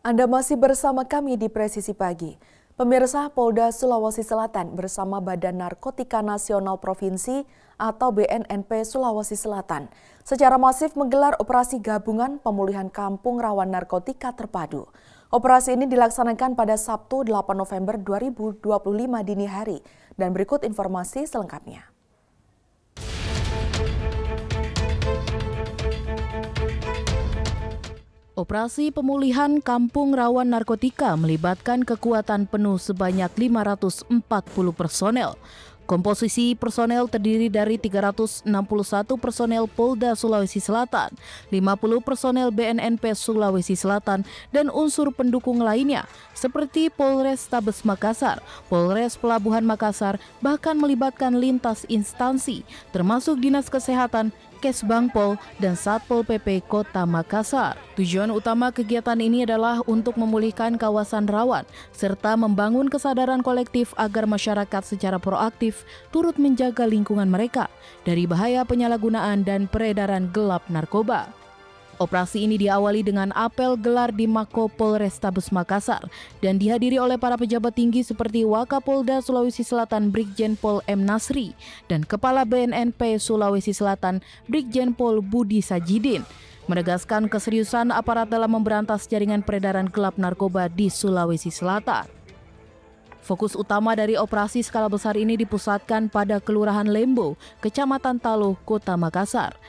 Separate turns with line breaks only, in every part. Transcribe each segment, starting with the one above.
Anda masih bersama kami di Presisi Pagi. Pemirsa, Polda Sulawesi Selatan bersama Badan Narkotika Nasional Provinsi atau BNNP Sulawesi Selatan secara masif menggelar operasi gabungan pemulihan kampung rawan narkotika terpadu. Operasi ini dilaksanakan pada Sabtu 8 November 2025 dini hari dan berikut informasi selengkapnya.
Operasi pemulihan kampung rawan narkotika melibatkan kekuatan penuh sebanyak 540 personel. Komposisi personel terdiri dari 361 personel Polda Sulawesi Selatan, 50 personel BNNP Sulawesi Selatan, dan unsur pendukung lainnya seperti Polres Tabes Makassar, Polres Pelabuhan Makassar, bahkan melibatkan lintas instansi termasuk Dinas Kesehatan, Kesbangpol, dan Satpol PP Kota Makassar. Tujuan utama kegiatan ini adalah untuk memulihkan kawasan rawan serta membangun kesadaran kolektif agar masyarakat secara proaktif turut menjaga lingkungan mereka dari bahaya penyalahgunaan dan peredaran gelap narkoba. Operasi ini diawali dengan apel gelar di Mako Polres Tabes Makassar dan dihadiri oleh para pejabat tinggi seperti Wakapolda Sulawesi Selatan Brigjen Pol M. Nasri dan Kepala BNNP Sulawesi Selatan Brigjen Pol Budi Sajidin, menegaskan keseriusan aparat dalam memberantas jaringan peredaran gelap narkoba di Sulawesi Selatan. Fokus utama dari operasi skala besar ini dipusatkan pada Kelurahan Lembo, Kecamatan Taloh, Kota Makassar.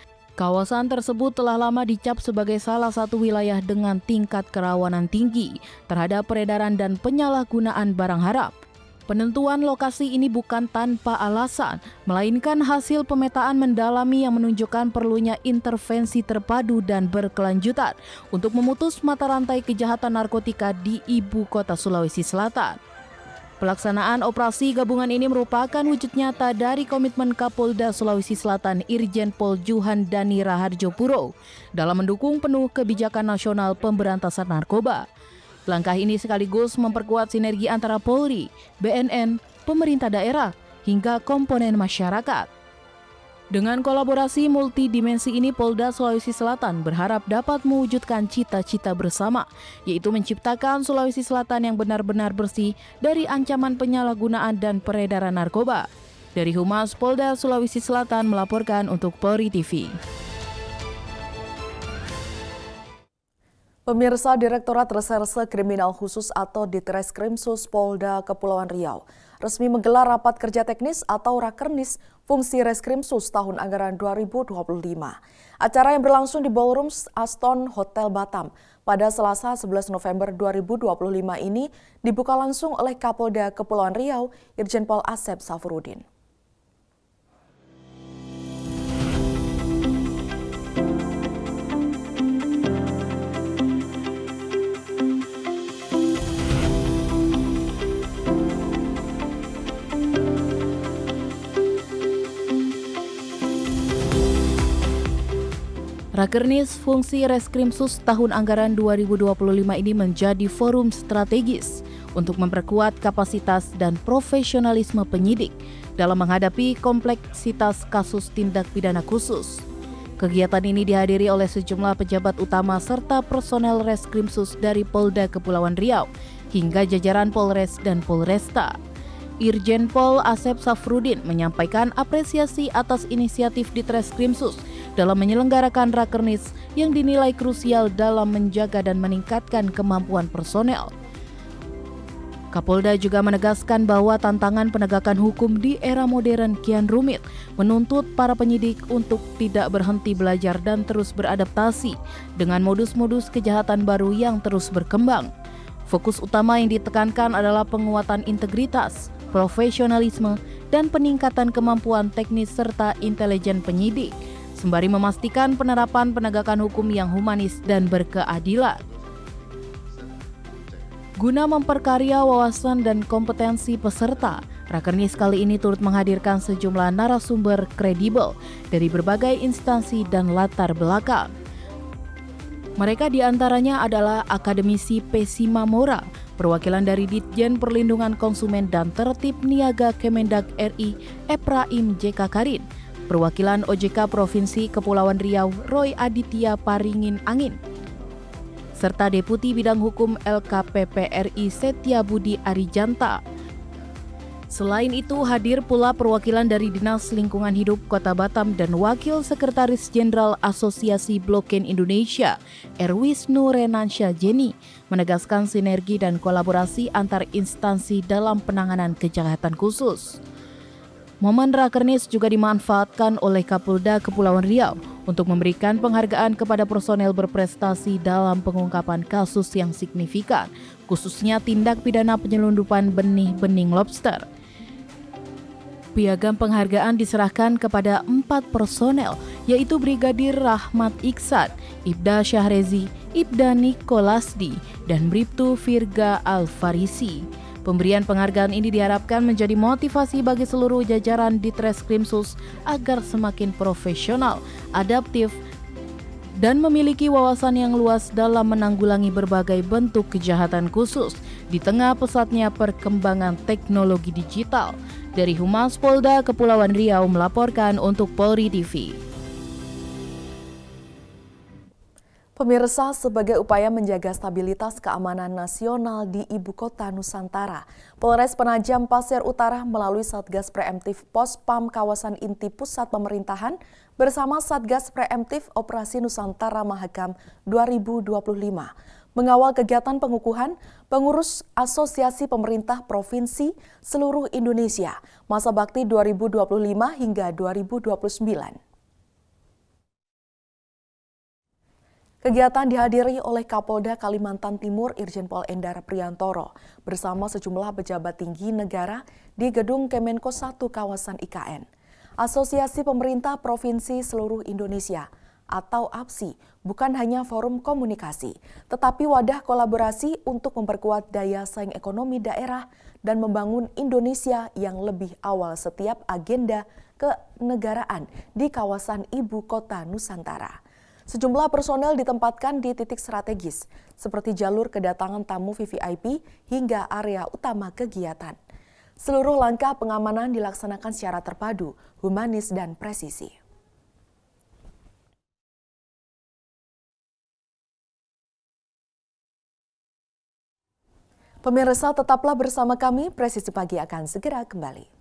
Kawasan tersebut telah lama dicap sebagai salah satu wilayah dengan tingkat kerawanan tinggi terhadap peredaran dan penyalahgunaan barang haram. Penentuan lokasi ini bukan tanpa alasan, melainkan hasil pemetaan mendalami yang menunjukkan perlunya intervensi terpadu dan berkelanjutan untuk memutus mata rantai kejahatan narkotika di ibu kota Sulawesi Selatan. Pelaksanaan operasi gabungan ini merupakan wujud nyata dari komitmen Kapolda Sulawesi Selatan Irjen Pol Juhan Dani Raharjopuro dalam mendukung penuh kebijakan nasional pemberantasan narkoba. Langkah ini sekaligus memperkuat sinergi antara Polri, BNN, pemerintah daerah, hingga komponen masyarakat. Dengan kolaborasi multidimensi ini, Polda Sulawesi Selatan berharap dapat mewujudkan cita-cita bersama, yaitu menciptakan Sulawesi Selatan yang benar-benar bersih dari ancaman penyalahgunaan dan peredaran narkoba. Dari Humas Polda Sulawesi Selatan melaporkan untuk Polri TV.
Pemirsa, Direktorat Reserse Kriminal Khusus atau Ditreskrimsus Polda Kepulauan Riau resmi menggelar rapat kerja teknis atau Rakernis fungsi Reskrimsus tahun anggaran 2025. Acara yang berlangsung di Ballroom Aston Hotel Batam pada Selasa 11 November 2025 ini dibuka langsung oleh Kapolda Kepulauan Riau, Irjen Pol Asep Safrudin.
Rakernis fungsi Reskrimsus tahun anggaran 2025 ini menjadi forum strategis untuk memperkuat kapasitas dan profesionalisme penyidik dalam menghadapi kompleksitas kasus tindak pidana khusus. Kegiatan ini dihadiri oleh sejumlah pejabat utama serta personel Reskrimsus dari Polda Kepulauan Riau hingga jajaran Polres dan Polresta. Irjen Pol Asep Safrudin menyampaikan apresiasi atas inisiatif Ditreskrimsus dalam menyelenggarakan Rakernis yang dinilai krusial dalam menjaga dan meningkatkan kemampuan personel. Kapolda juga menegaskan bahwa tantangan penegakan hukum di era modern kian rumit, menuntut para penyidik untuk tidak berhenti belajar dan terus beradaptasi dengan modus-modus kejahatan baru yang terus berkembang. Fokus utama yang ditekankan adalah penguatan integritas, profesionalisme, dan peningkatan kemampuan teknis serta intelijen penyidik, sembari memastikan penerapan penegakan hukum yang humanis dan berkeadilan. Guna memperkarya wawasan dan kompetensi peserta, Rakernis kali ini turut menghadirkan sejumlah narasumber kredibel dari berbagai instansi dan latar belakang. Mereka diantaranya adalah akademisi Pesima Mora, perwakilan dari Ditjen Perlindungan Konsumen dan Tertib Niaga Kemendag RI Ephraim J.K. Karin, perwakilan OJK Provinsi Kepulauan Riau Roy Aditya Paringin Angin, serta Deputi Bidang Hukum LKPP RI Setia Budi Arijanta. Selain itu, hadir pula perwakilan dari Dinas Lingkungan Hidup Kota Batam dan Wakil Sekretaris Jenderal Asosiasi Blockchain Indonesia, Erwisnu Renansyah Jeni, menegaskan sinergi dan kolaborasi antar instansi dalam penanganan kejahatan khusus. Momen Rakernis juga dimanfaatkan oleh Kapolda Kepulauan Riau untuk memberikan penghargaan kepada personel berprestasi dalam pengungkapan kasus yang signifikan, khususnya tindak pidana penyelundupan benih-bening lobster. Piagam penghargaan diserahkan kepada 4 personel, yaitu Brigadir Rahmat Iksan, Ibda Syahrezi, Ibda Nikolasdi, dan Bribtu Virga Alfarisi. Pemberian penghargaan ini diharapkan menjadi motivasi bagi seluruh jajaran Ditreskrimsus agar semakin profesional, adaptif, dan memiliki wawasan yang luas dalam menanggulangi berbagai bentuk kejahatan khusus di tengah pesatnya perkembangan teknologi digital. Dari Humas Polda Kepulauan Riau melaporkan untuk Polri TV.
Pemirsa, sebagai upaya menjaga stabilitas keamanan nasional di Ibu Kota Nusantara, Polres Penajam Pasir Utara melalui Satgas Preemptif Pospam Kawasan Inti Pusat Pemerintahan bersama Satgas Preemptif Operasi Nusantara Mahakam 2025 mengawal kegiatan pengukuhan pengurus Asosiasi Pemerintah Provinsi seluruh Indonesia masa bakti 2025 hingga 2029. Kegiatan dihadiri oleh Kapolda Kalimantan Timur Irjen Pol Endar Priantoro bersama sejumlah pejabat tinggi negara di Gedung Kemenko 1 kawasan IKN. Asosiasi Pemerintah Provinsi Seluruh Indonesia atau APSI bukan hanya forum komunikasi, tetapi wadah kolaborasi untuk memperkuat daya saing ekonomi daerah dan membangun Indonesia yang lebih awal setiap agenda kenegaraan di kawasan Ibu Kota Nusantara. Sejumlah personel ditempatkan di titik strategis, seperti jalur kedatangan tamu VVIP hingga area utama kegiatan. Seluruh langkah pengamanan dilaksanakan secara terpadu, humanis, dan presisi. Pemirsa, tetaplah bersama kami, Presisi Pagi akan segera kembali.